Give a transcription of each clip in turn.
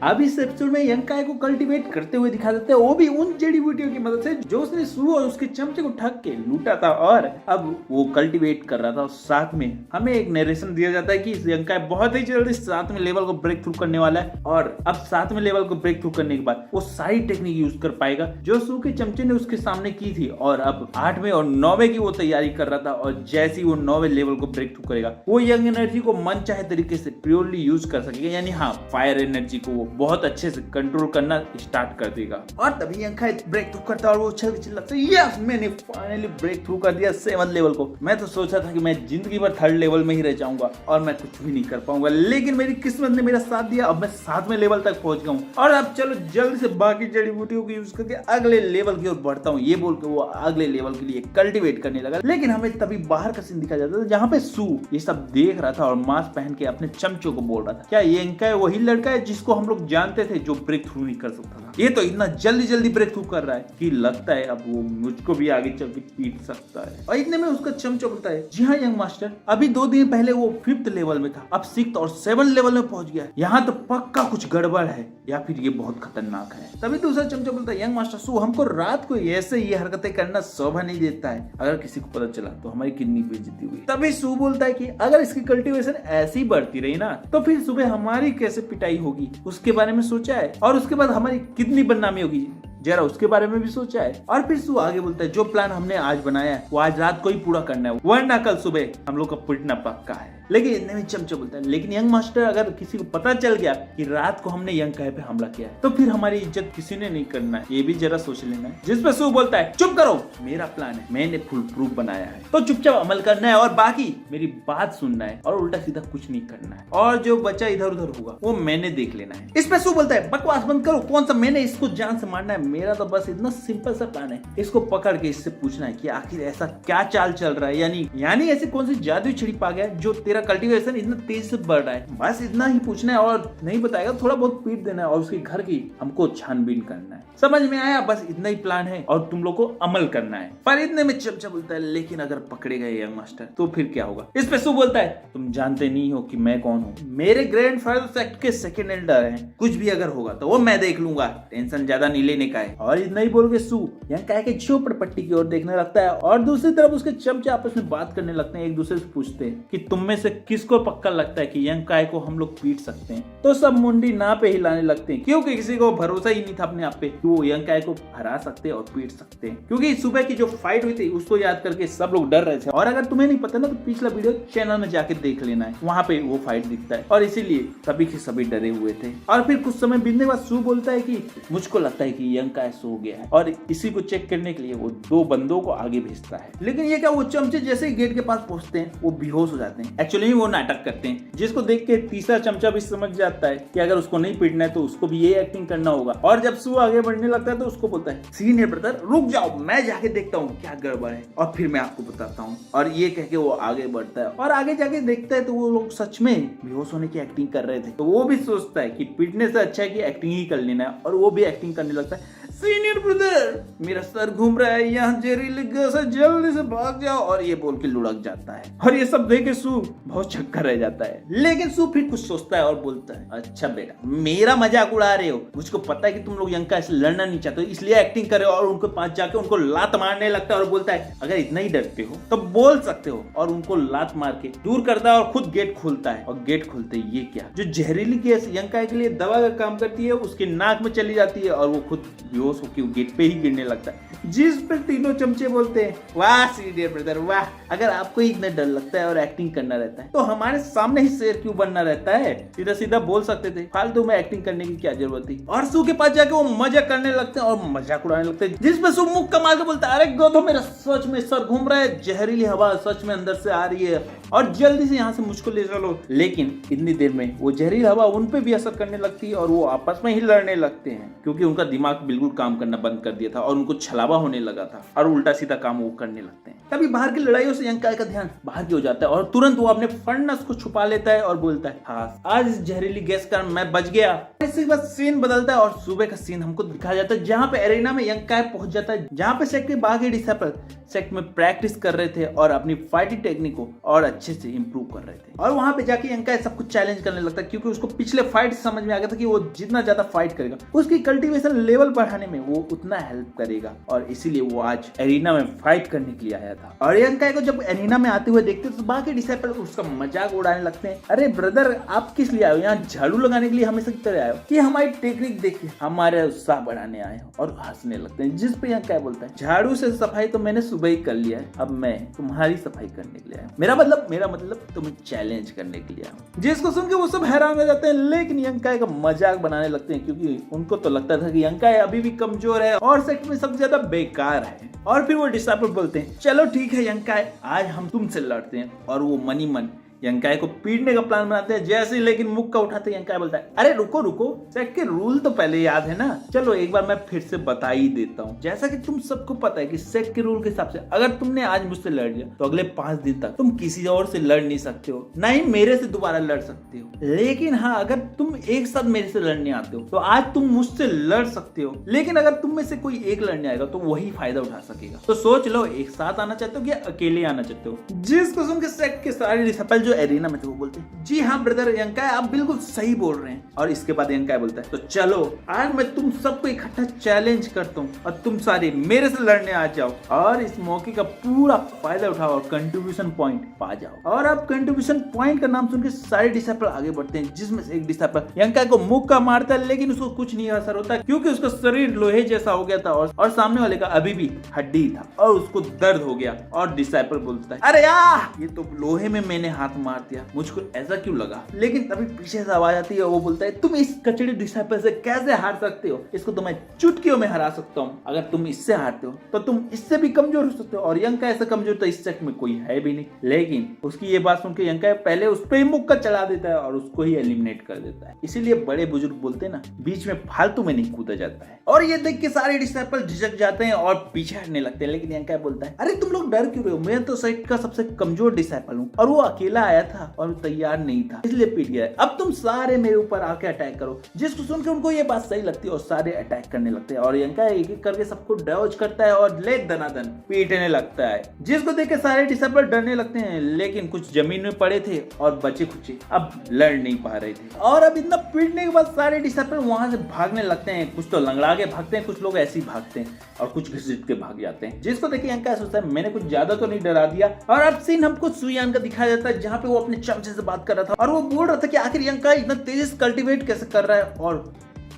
अब इस एपिसोड में यंकाई को कल्टीवेट करते हुए दिखा देते हैं, वो भी उन जड़ी बूटियों की मदद से जो उसने सू और उसके चमचे को ठग के लूटा था और अब वो कल्टीवेट कर रहा था। और साथ में हमें एक नरेशन दिया जाता है कि यंकाई बहुत ही जल्दी 7वें लेवल को ब्रेक थ्रू करने वाला है और अब 7वें लेवल को ब्रेक थ्रू करने के बाद वो सारी टेक्निक यूज कर पाएगा जो सू के चमचे ने उसके सामने की थी। और अब 8वें और 9वें की वो तैयारी कर रहा था और जैसे ही वो 9वें लेवल को ब्रेक थ्रू करेगा वो यंग एनर्जी को मन चाहे तरीके से प्योरली यूज कर सकेगा, यानी हाँ फायर एनर्जी को वो बहुत अच्छे से कंट्रोल करना स्टार्ट कर देगा। और तभी यंकाई ब्रेक थ्रू करता है और वो चिल्लाता है, यस मैंने फाइनली ब्रेक थ्रू कर दिया 7th लेवल को। मैं तो सोचा था कि मैं जिंदगी भर 3rd लेवल में ही रह जाऊंगा और मैं कुछ भी नहीं कर पाऊंगा, लेकिन मेरी किस्मत ने मेरा साथ दिया। अब मैं 7वें लेवल तक पहुंच गया हूँ और अब चलो जल्दी से बाकी जड़ी बूटियों को यूज करके अगले लेवल की ओर बढ़ता हूँ। ये बोल के वो अगले लेवल के लिए कल्टीवेट करने लगा, लेकिन हमें तभी बाहर का सीन दिखाया जाता था जहाँ पे सू ये सब देख रहा था और मास्क पहन के अपने चमचों को बोल रहा था, क्या यंकाई वही लड़का है जिसको हम लोग जानते थे जो ब्रेक थ्रू नहीं कर सकता था? ये तो इतना जल्दी जल्दी ब्रेक थ्रू कर रहा है कि लगता है अब वो मुझको भी आगे चल के पीट सकता है। और इतने में उसका चमचा बोलता है, जी हाँ यंग मास्टर, अभी 2 दिन पहले वो 5th लेवल में था, अब 6th और 7th लेवल में पहुंच गया। यहाँ तो पक्का कुछ गड़बड़ है या फिर ये बहुत खतरनाक है। तभी दूसरा चमचा बोलता है, यंग मास्टर सू हमको रात को ऐसे ये हरकतें करना शोभा नहीं देता है, अगर किसी को पता चला तो हमारी कितनी बेइज्जती हुई। तभी सू बोलता है कि अगर इसकी कल्टीवेशन ऐसी बढ़ती रही ना तो फिर सुबह हमारी कैसे पिटाई होगी, उसके बारे में सोचा है? और उसके बाद हमारी कितनी बदनामी होगी, जरा उसके बारे में भी सोचा है? और फिर सू आगे बोलता है, जो प्लान हमने आज बनाया है वो आज रात को ही पूरा करना है, वरना कल सुबह हम लोग का पिटना पक्का है। लेकिन इतने में चमचा बोलता है, लेकिन यंग मास्टर अगर किसी को पता चल गया कि रात को हमने यंकाई पे हमला किया है तो फिर हमारी इज्जत किसी ने नहीं करना है, ये भी जरा सोच लेना है। जिस पे सू बोलता है, चुप करो, मेरा प्लान है, मैंने फुल प्रूफ बनाया है तो चुपचाप अमल करना है और बाकी मेरी बात सुनना है और उल्टा सीधा कुछ नहीं करना है, और जो बच्चा इधर उधर होगा वो मैंने देख लेना है। इस पे सू बोलता है, बकवास बंद करो, कौन सा मैंने इसको जान से मारना है? मेरा तो बस इतना सिंपल सा प्लान है, इसको पकड़ के इससे पूछना है कि आखिर ऐसा क्या चाल चल रहा है, यानी ऐसी कौन सी जादुई छड़ी पा गया जो तेरा कल्टीवेशन इतना तेज से बढ़ रहा है। बस इतना ही पूछना है और नहीं बताएगा थोड़ा बहुत पीट देना है और उसके घर की हमको छानबीन करना है। समझ में आया? बस इतना ही प्लान है और तुम लोग को अमल करना है। पर इतने में चमचा बोलता है, लेकिन अगर पकड़े गए यंग मास्टर तो फिर क्या होगा? इस पे सू बोलता है, तुम जानते नहीं हो कि मैं कौन हूँ, मेरे ग्रैंडफादर सेक्ट के 2nd एल्डर हैं, कुछ भी अगर होगा तो वो मैं देख लूंगा, टेंशन ज्यादा नहीं लेने का है। और इतना ही बोल के सू यंकाई के झोपड़पट्टी की ओर देखने लगता है और दूसरी तरफ उसके चमचे आपस में बात करने लगते हैं, एक दूसरे से पूछते हैं कि तुम में से किसको पक्का लगता है कि यंकाई को हम लोग पीट सकते हैं? तो सब मुंडी ना पे हिलाने लगते हैं क्योंकि किसी को भरोसा ही नहीं था अपने आप पे कि वो यंकाई को हरा सकते और पीट सकते हैं, क्योंकि सुबह की जो फाइट हुई थी उसको याद करके सब लोग डर रहे थे। और अगर तुम्हें नहीं पता ना तो पिछला वीडियो चैनल में जाके देख लेना है, वहाँ पे वो फाइट दिखता है और इसीलिए सभी के सभी डरे हुए थे। और फिर कुछ समय बीतने के बाद सू बोलता है कि मुझको लगता है कि यंकाई सो गया है और इसी को चेक करने के लिए वो 2 बंदों को आगे भेजता है। लेकिन ये क्या, वो चमचे जैसे ही गेट के पास पहुंचते हैं वो बेहोश हो जाते हैं। एक्चुअली वो नाटक करते हैं, जिसको देख के तीसरा चमचा भी समझ जाता है कि अगर उसको नहीं पीटना है तो उसको भी ये एक्टिंग करना होगा। और जब सू आगे बढ़ने लगता है तो उसको बोलता है, सीनियर ब्रदर रुक जाओ, मैं जाके देखता हूँ क्या गड़बड़ है और फिर मैं आपको बताता हूँ। और ये कह के वो आगे बढ़ता है और आगे जाके देखता है तो वो लोग सच में बेहोश होने की एक्टिंग कर रहे थे। तो वो भी सोचता है कि पीटने से अच्छा है कि एक्टिंग ही कर लेना है और वो भी एक्टिंग करने लगता है, सीनियर ब्रदर मेरा सर घूम रहा है, यहाँ जहरीली गैस है, जल्दी से भाग जाओ, और ये बोल के लुढ़क जाता है। और ये सब देख के सू बहुत चक्कर रह जाता है। लेकिन सू फिर कुछ सोचता है और बोलता है, अच्छा बेटा मेरा मजाक उड़ा रहे हो, मुझको पता है कि तुम लोग यंकाई से लड़ना नहीं चाहते हो इसलिए एक्टिंग कर रहे हो। और उनको पास जाके उनको लात मारने लगता है और बोलता है, अगर इतना ही डरते हो तो बोल सकते हो, और उनको लात मार के दूर करता है और खुद गेट खोलता है। और गेट खोलते ही ये क्या, जो जहरीली गैस यंकाई के लिए दवा का काम करती है उसके नाक में चली जाती है और वो खुद बेहोश होकर गेट पे ही गिरने लगता है। जिस पर तीनों चमचे बोलते हैं, वाह सीनियर ब्रदर वाह, अगर आपको ही इतना डर लगता है और एक्टिंग करना रहता है तो हमारे सामने ही शेर क्यों बनना रहता है, सीधा सीधा बोल सकते थे, फालतू में एक्टिंग करने की क्या जरूरत थी। और सू के पास जाके वो मजाक करने लगते हैं और मजाक उड़ाने लगते हैं, जिस पे सू मुंह कमा के बोलता है, अरे गोधो मेरा सच में सर घूम रहा है, जहरीली हवा सच में अंदर से आ रही है और जल्दी से यहाँ से मुझको ले चलो। लेकिन इतनी देर में वो जहरीली हवा उन पे भी असर करने लगती है और वो आपस में ही लड़ने लगते हैं क्योंकि उनका दिमाग बिल्कुल काम करना बंद कर दिया था और उनको छलावा होने लगा था और उल्टा सीधा काम वो करने लगते हैं। तभी बाहर की लड़ाइयों से यंकाई का ध्यान बाहर की हो जाता है और तुरंत वो अपने फर्नेस को छुपा लेता है और बोलता है, हाँ आज इस जहरीली गैस का मैं बच गया। इसके बाद सीन बदलता है और सुबह का सीन हमको दिखाया जाता है जहाँ पे एरेना में यंकाई पहुंच जाता है, जहाँ पे सेक्ट के बाकी डिसिपल सेक्ट में प्रैक्टिस कर रहे थे और अपनी फाइटिंग टेक्निक को और अच्छे से इंप्रूव कर रहे थे। और वहां पे जाके यंकाई सब कुछ चैलेंज करने लगता है, क्योंकि उसको पिछले फाइट समझ में आ गया था कि वो जितना ज्यादा फाइट करेगा उसकी कल्टीवेशन लेवल बढ़ाने में वो उतना हेल्प करेगा, और इसीलिए वो आज एरिना में फाइट करने के लिए आया था। और यंकाई को जब एरिना में आते हुए देखते तो बाकी डिसाइपल उसका मजाक उड़ाने लगते हैं। अरे ब्रदर, आप किस लिए आए हो? यहाँ झाड़ू लगाने के लिए हमेशा की तरह आए हो कि हमारी टेक्निक देखिए, हमारे उत्साह बढ़ाने आए हो? और हंसने लगते हैं। जिस पे यंकाई बोलता है, झाड़ू से सफाई तो मैंने सुबह ही कर लिया है, अब मैं तुम्हारी सफाई करने के लिए आया। मेरा मतलब तुम्हें चैलेंज करने के लिए आया। जिसको सुन के वो सब हैरान हो जाते हैं, लेकिन यंकाई का मजाक बनाने लगते हैं, क्योंकि उनको तो लगता था कि यंकाई अभी भी कमजोर है और सेक्ट में सबसे ज्यादा बेकार है। और फिर वो डिसाइपल बोलते हैं, चलो ठीक है यंकाई, आज हम तुमसे लड़ते हैं। और वो मनी मन यंकाई को पीटने का प्लान बनाते हैं। जैसे ही लेकिन मुक्का उठाते यंकाई बोलता है, अरे रुको रुको, सेक्ट के रूल तो पहले याद है ना, चलो एक बार मैं फिर से बता ही देता हूँ। जैसा कि तुम सबको पता है कि सेक्ट के रूल के हिसाब से अगर तुमने आज मुझसे लड़ लिया तो अगले 5 दिन तक तुम किसी और से लड़ नहीं सकते हो, ना ही मेरे से दोबारा लड़ सकते हो। लेकिन हाँ, अगर तुम एक साथ मेरे से लड़ने आते हो तो आज तुम मुझसे लड़ सकते हो, लेकिन अगर तुम में से कोई एक लड़ने आएगा तो वही फायदा उठा सकेगा। तो सोच लो, एक साथ आना चाहते हो कि अकेले आना चाहते हो? जिसको सुन के सेक्ट के सारे डिसाइपल जो एरिना में थे वो बोलते हैं, जी हाँ ब्रदर यंकाई, आप बिल्कुल सही बोल रहे हैं। और इसके बाद यंकाई बोलता है, तो चलो आज मैं तुम सबको इकट्ठा चैलेंज करता हूँ और तुम सारे मेरे से लड़ने आ जाओ और इस मौके का पूरा फायदा उठाओ और कंट्रीब्यूशन पॉइंट पा जाओ। और अब कंट्रीब्यूशन पॉइंट का नाम सुन के सारे डिसाइपल आगे बढ़ते हैं, जिसमें से एक डिसाइपल यंकाई को मुक्का मारता है, लेकिन उसको कुछ नहीं असर होता क्योंकि उसका शरीर लोहे जैसा हो गया था और सामने वाले का अभी भी हड्डी था और उसको दर्द हो गया। और डिसाइपल बोलता है, अरे यार, ये तो लोहे में मैंने हाथ मार दिया, मुझको ऐसा क्यों लगा? लेकिन तभी पीछे से आवाज आती है, वो बोलता है, तुम इस कचड़े डिसाइपल से कैसे हार सकते हो? इसको तो मैं चुटकियों में हरा सकता हूँ। अगर तुम इससे हारते हो तो तुम इससे भी कमजोर हो सकते हो। और यंकाई ऐसा कमजोर तो इस सेक्ट में कोई है भी नहीं। लेकिन उसकी ये बात सुन के यंकाई पहले उस पे मुक्का चला देता है और उसको ही एलिमिनेट कर देता है। इसीलिए बड़े बुजुर्ग बोलते हैं ना, बीच में फालतू में नहीं कूदा जाता है। और ये देख के सारे डिसाइपल झिझक जाते हैं और पीछे हटने लगते हैं। लेकिन यंकाई बोलता है, अरे तुम लोग डर क्यों रहे हो? मैं तो सेक्ट का सबसे कमजोर डिसाइपल हूँ और वो अकेला आया था और तैयार नहीं था, इसलिए पीट गया। अब तुम सारे मेरे ऊपर आके अटैक करो। जिसको सुन के उनको ये बात सही लगती है और सारे अटैक करने लगते हैं। और यंकाई एक एक करके सबको डॉज करता है और ले दनादन पीटने लगता है, जिसको देख के सारे डिसाइपल डरने लगते हैं। लेकिन कुछ जमीन में पड़े थे और बचे खुचे अब लड़ नहीं पा रहे थे। और अब इतना पीटने के बाद सारे डिसाइपल वहां से भागने लगते हैं। कुछ तो लंगड़ा के भागते हैं, कुछ लोग ऐसे ही भागते हैं और कुछ घसीट के भाग जाते हैं। जिसको देख के यंकाई सोचता है, मैंने कुछ ज्यादा तो नहीं डरा दिया। और अब सीन हमको सुयान का दिखाया जाता है, जहाँ पे वो अपने चमचे से बात कर रहा था और वो बोल रहा था कि आखिर यंकाई इतना तेजी से कल्टीवेट कैसे कर रहा है और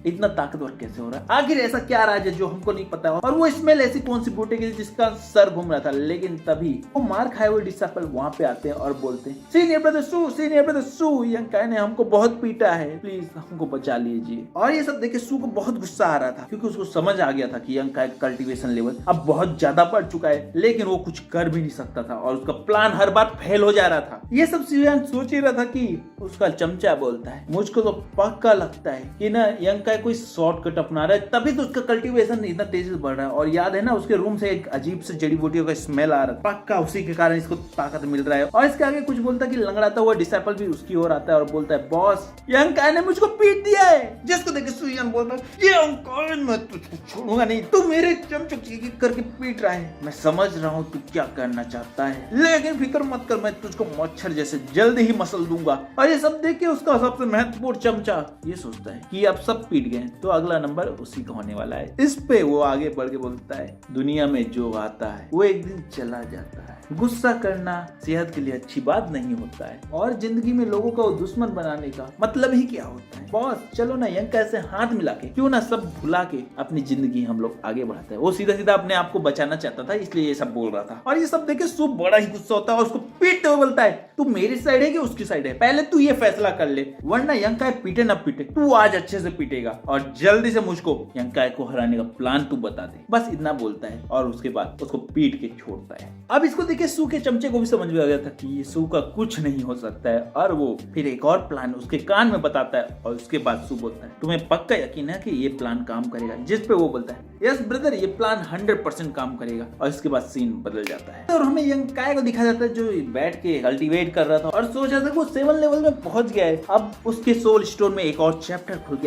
इतना ताकतवर कैसे हो रहा है, आखिर ऐसा क्या राज है जो हमको नहीं पता है। और वो स्मेल ऐसी कौन सी बूटे की जिसका सर घूम रहा था। लेकिन तभी वो मार खाए हुए डिसाइपल वहां पे आते हैं और बोलते हैं, सीनियर ब्रदर सू, यंकाई ने हमको बहुत पीटा है, प्लीज हमको बचा लीजिए। और ये सब देख के सू को बहुत गुस्सा आ रहा था, क्योंकि उसको समझ आ गया था कि यंकाई कल्टीवेशन लेवल अब बहुत ज्यादा बढ़ चुका है, लेकिन वो कुछ कर भी नहीं सकता था और उसका प्लान हर बार फेल हो जा रहा था। ये सब सुयान सोच ही रहा था कि उसका चमचा बोलता है, मुझको तो पक्का लगता है कि ना यंकाई कोई शॉर्टकट अपना रहा है, तभी तो उसका कल्टीवेशन इतना तेजी से बढ़ रहा है। और याद है ना, उसके रूम से एक अजीब से जड़ी बूटियों का स्मेल आ रहा है, पक्का उसी के कारण इसको ताकत मिल रहा है। और इसके आगे कुछ बोलता है कि लंगड़ाता हुआ डिसाइपल भी उसकी ओर आता है और बोलता है, बॉस यंकाई ने मुझको पीट दिया है। जिसको देख के सुयान बोलता है, ये यंकाई मैं तुझको छोड़ूंगा नहीं, तू मेरे चमचे करके पीट रहा है, मैं समझ रहा हूँ तू क्या करना चाहता है, लेकिन फिक्र मत कर, मैं तुझको मच्छर जैसे जल्द ही मसल दूंगा। और ये सब देख के उसका सबसे महत्वपूर्ण चमचा ये सोचता है कि अब सब पीट गए तो अगला नंबर उसी का होने वाला है। इस पे वो आगे बढ़ के बोलता है, दुनिया में जो आता है वो एक दिन चला जाता है, गुस्सा करना सेहत के लिए अच्छी बात नहीं होता है और जिंदगी में लोगों को दुश्मन बनाने का मतलब ही क्या होता है। बॉस चलो ना यंकाई से हाथ मिला के क्यों ना सब भुला के अपनी जिंदगी हम लोग आगे बढ़ाते हैं। वो सीधा सीधा अपने आप को बचाना चाहता था, इसलिए ये सब बोल रहा था। और ये सब देखे सू बड़ा ही गुस्सा होता है और उसको पीटते हुए बोलता है, तू मेरी साइड है कि उसकी साइड है, पहले तू ये फैसला कर ले, वरना यंकाई पीटे ना पीटे तू आज अच्छे से पीटेगा और जल्दी से मुझको यंकाई को हराने का प्लान तू बता दे। बस इतना बोलता है और उसके बाद उसको पीट के छोड़ता है। अब इसको देखे सू के चमचे को भी समझ में आ गया था कि ये सू का कुछ नहीं हो सकता है और वो फिर एक और प्लान उसके कान में बताता है और उसके बाद सू बोलता है, तुम्हें पक्का यकीन है कि ये प्लान काम करेगा? जिस पे वो बोलता है, यस ब्रदर ये प्लान 100% काम करेगा। और इसके बाद सीन बदल जाता है और हमें यंकाई को दिखा जाता है जो बैठ के कल्टीवेट कर रहा था और सोच रहा था वो 7 लेवल में पहुंच गया है। अब उसके सोल स्टोन में एक और चैप्टर खुल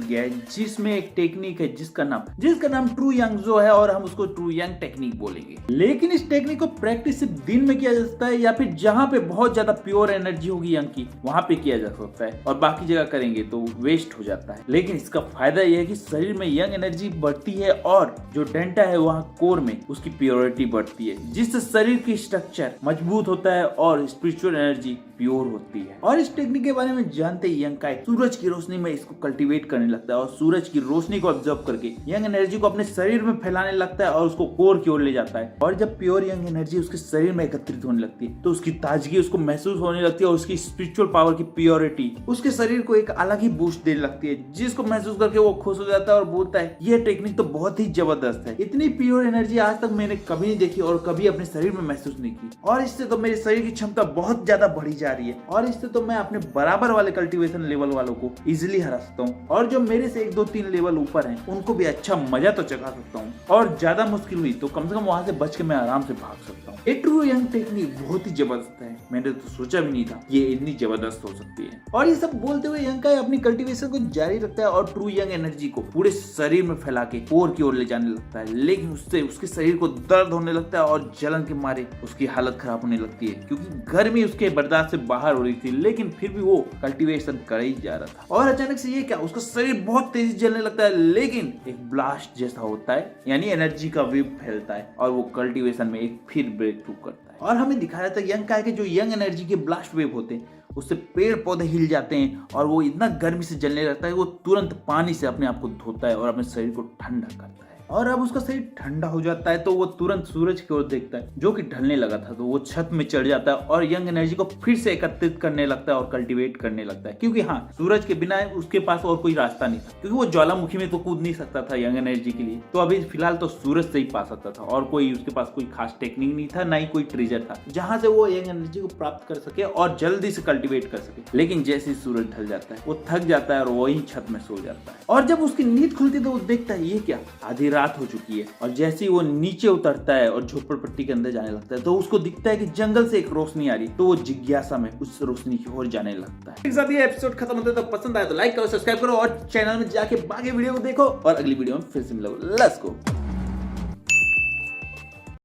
गया है, जिसमें एक टेक्निक है जिसका नाम ट्रू यांगजो है और हम उसको ट्रू यांग टेक्निक बोलेंगे। देंगे। लेकिन इस टेक्निक को प्रैक्टिस सिर्फ दिन में किया जा सकता है या फिर जहाँ पे बहुत ज्यादा प्योर एनर्जी होगी यंग की वहाँ पे किया जा सकता है, और बाकी जगह करेंगे तो वेस्ट हो जाता है। लेकिन इसका फायदा यह है कि शरीर में यंग एनर्जी बढ़ती है और जो डेंटा है वहाँ कोर में उसकी प्योरिटी बढ़ती है, जिससे शरीर की स्ट्रक्चर मजबूत होता है और स्पिरिचुअल एनर्जी प्योर होती है। और इस टेक्निक के बारे में जानते ही यंग काय सूरज की रोशनी में इसको कल्टीवेट करने लगता है और सूरज की रोशनी को ऑब्जर्व करके यंग एनर्जी को अपने शरीर में फैलाने लगता है और उसको कोर की ओर ले जाता है। और जब प्योर यंग एनर्जी उसके शरीर में एकत्रित होने लगती है तो उसकी ताजगी उसको महसूस होने लगती है और उसकी स्पिरिचुअल पावर की प्योरिटी उसके शरीर को एक अलग ही बूस्ट देने लगती है, जिसको महसूस करके वो खुश हो जाता है और बोलता है यह टेक्निक तो बहुत ही जबरदस्त है। इतनी प्योर एनर्जी आज तक मैंने कभी नहीं देखी और कभी अपने शरीर में महसूस नहीं की, और इससे तो मेरे शरीर की क्षमता बहुत ज्यादा बढ़ी जा रही है और इससे तो मैं अपने बराबर वाले कल्टीवेशन लेवल वालों को इजिली हरा सकता हूँ, और जो मेरे से 1 2 3 लेवल ऊपर हैं उनको भी अच्छा मजा तो चखा सकता हूँ, और ज्यादा मुश्किल हुई तो कम से कम वहां से बच के मैं आराम से भाग सकता हूँ। ये ट्रू यंग टेक्निक बहुत ही जबरदस्त है, मैंने तो सोचा भी नहीं था ये इतनी जबरदस्त हो सकती है। और ये सब बोलते हुए यंग काय अपनी कल्टीवेशन को जारी रखता है और ट्रू यंग एनर्जी को पूरे शरीर में फैला के कोर की ओर ले जाने लगता है। लेकिन उससे उसके शरीर को दर्द होने लगता है और जलन के मारे उसकी हालत खराब होने लगती है, क्योंकि गर्मी उसके बर्दाश्त से बाहर हो रही थी, लेकिन फिर भी वो कल्टीवेशन कर ही जा रहा था। और अचानक से ये क्या, उसका शरीर बहुत तेजी से जलने लगता है, लेकिन एक ब्लास्ट जैसा होता है, यानी एनर्जी का वेव फैलता है और वो कल्टीवेशन में एक फिर ब्रेक थ्रू करता है। और हमें दिखाया था यंग काय के जो यंग एनर्जी के ब्लास्ट वेव होते हैं उससे पेड़ पौधे हिल जाते हैं और वो इतना गर्मी से जलने लगता है वो तुरंत पानी से अपने आप को धोता है और अपने शरीर को ठंडा करता है। और अब उसका शरीर ठंडा हो जाता है तो वो तुरंत सूरज की ओर देखता है जो कि ढलने लगा था, तो वो छत में चढ़ जाता है और यंग एनर्जी को फिर से एकत्रित करने लगता है और कल्टीवेट करने लगता है, क्योंकि हाँ सूरज के बिना उसके पास और कोई रास्ता नहीं था, क्योंकि वो ज्वालामुखी में तो कूद नहीं सकता था यंग एनर्जी के लिए, तो अभी फिलहाल तो सूरज से ही पा सकता था और कोई उसके पास कोई खास टेक्निक नहीं था, ना ही कोई ट्रेजर था जहां से वो यंग एनर्जी को प्राप्त कर सके और जल्दी से कल्टीवेट कर सके। लेकिन जैसे ही सूरज ढल जाता है वो थक जाता है और वही छत में सो जाता है। और जब उसकी नींद खुलती है तो वो देखता है ये क्या, आधी रात हो चुकी है। और जैसे ही वो नीचे उतरता है और झोपड़पट्टी के अंदर जाने लगता है तो उसको दिखता है कि जंगल से एक रोशनी आ रही, तो वो जिज्ञासा में उस रोशनी की ओर जाने लगता है। एक साथ ये एपिसोड खत्म होता है, तो पसंद आया तो लाइक करो, सब्सक्राइब करो और चैनल में जाके बाकी वीडियो को देखो और अगली वीडियो में फिर से मिलो। Let's go.